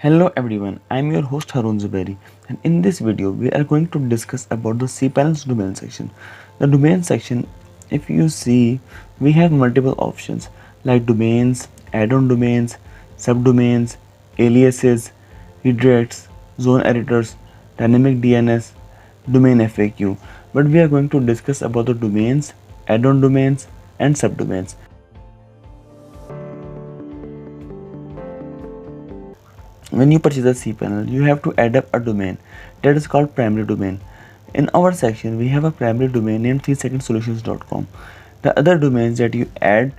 Hello everyone, I am your host Harun Zubairi, and in this video we are going to discuss about the cPanel's domain section. The domain section, if you see, we have multiple options like domains, add-on domains, subdomains, aliases, redirects, zone editors, dynamic DNS, domain FAQ. But we are going to discuss about the domains, add-on domains, and subdomains. When you purchase a cPanel, you have to add up a domain that is called primary domain. In our section, we have a primary domain named 3secondsolutions.com. The other domains that you add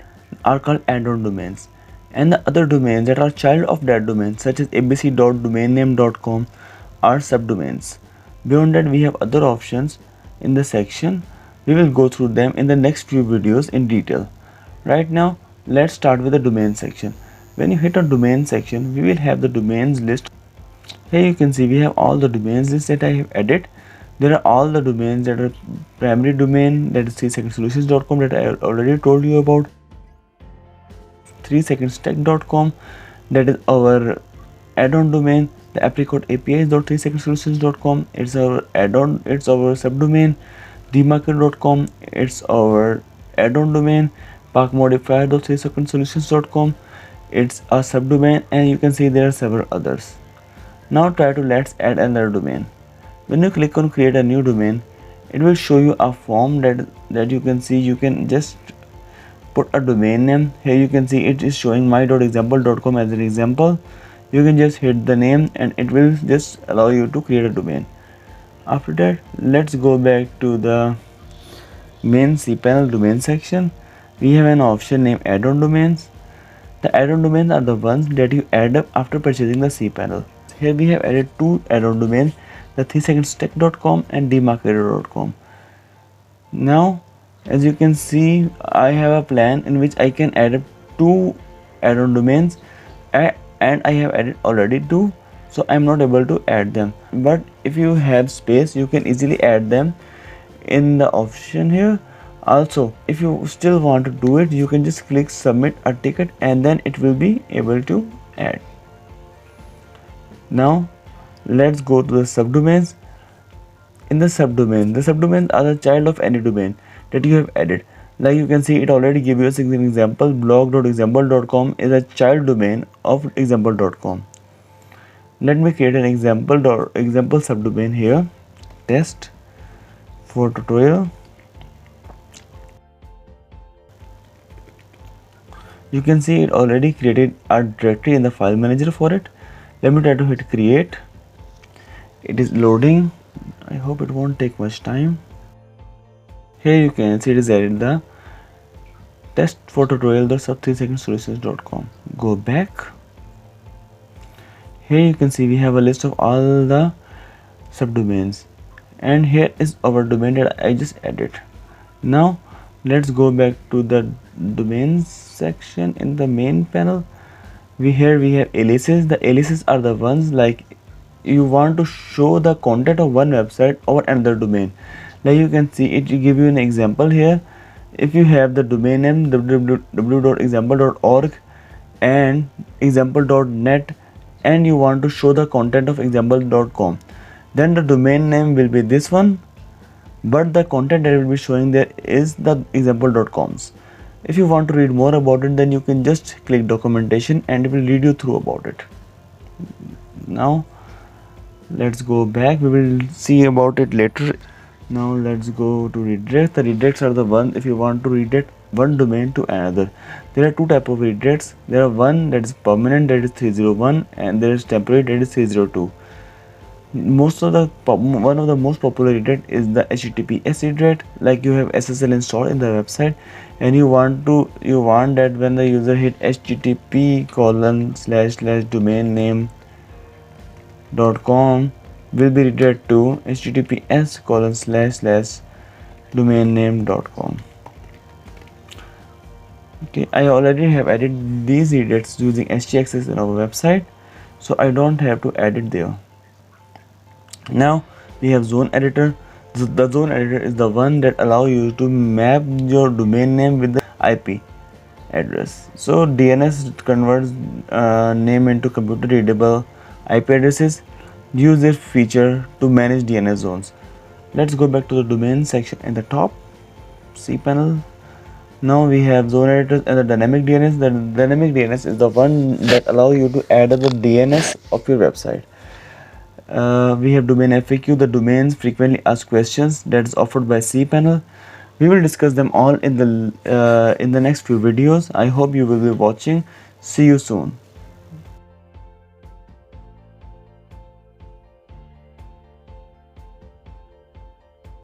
are called add-on domains, and the other domains that are child of that domain, such as abc.domainname.com, are subdomains. Beyond that, we have other options in the section. We will go through them in the next few videos in detail. Right now, let's start with the domain section. When you hit a domain section, we will have the domains list. Here you can see we have all the domains list that I have added. There are all the domains that are primary domain, that is 3secondsolutions.com, that I already told you about. 3secondstech.com, that is our add-on domain. The apricot APIs.3secondsolutions.com, it's our add-on, it's our subdomain. Demarket.com, it's our add-on domain. Parkmodifier.3secondsolutions.com, it's a subdomain, and you can see there are several others. Now let's add another domain. When you click on create a new domain, it will show you a form that you can see. You can just put a domain name. Here you can see it is showing my.example.com as an example. You can just hit the name and it will just allow you to create a domain. After that, let's go back to the main cPanel domain section. We have an option named add-on domains. The add-on domains are the ones that you add up after purchasing the cPanel. Here we have added two add-on domains, the 3secondstech.com and demarketer.com. Now, as you can see, I have a plan in which I can add up two add-on domains, and I have added already two, so I'm not able to add them. But if you have space, you can easily add them in the option here. Also, if you still want to do it, you can just click submit a ticket and then it will be able to add. Now let's go to the subdomains. In the subdomains are the child of any domain that you have added. Like you can see, it already give you a single example. blog.example.com is a child domain of example.com. Let me create an example subdomain here. Test for tutorial. You can see it already created a directory in the file manager for it. Let me try to hit create. It is loading. I hope it won't take much time. Here you can see it is added the test for tutorial.sub3secondsolutions.com. Go back. Here you can see we have a list of all the subdomains, and here is our domain that I just added. Now let's go back to the domains section. In the main panel, we have aliases. The aliases are the ones like you want to show the content of one website over another domain. Like you can see it give you an example here. If you have the domain name www.example.org and example.net, and you want to show the content of example.com, then the domain name will be this one, but the content that will be showing there is the example.coms. If you want to read more about it, then you can just click documentation and it will lead you through about it. Now let's go back. We will see about it later. Now let's go to redirects. The redirects are the ones if you want to redirect one domain to another. There are two types of redirects. There are one that is permanent, that is 301, and there is temporary, that is 302. One of the most popular redirect is the HTTPS redirect. Like you have SSL installed in the website, and you want that when the user hit http://domainname.com will be redirected to https://domainname.com. Okay, I already have added these redirects using htaccess in our website, so I don't have to add it there. Now we have zone editor. The zone editor is the one that allow you to map your domain name with the IP address. So DNS converts name into computer readable IP addresses use this feature to manage DNS zones. Let's go back to the domain section in the top cPanel. Now we have zone editors and the dynamic DNS. The dynamic DNS is the one that allows you to add the DNS of your website. We have domain FAQ, the domains frequently asked questions that is offered by cPanel. We will discuss them all in the next few videos. I hope you will be watching. See you soon.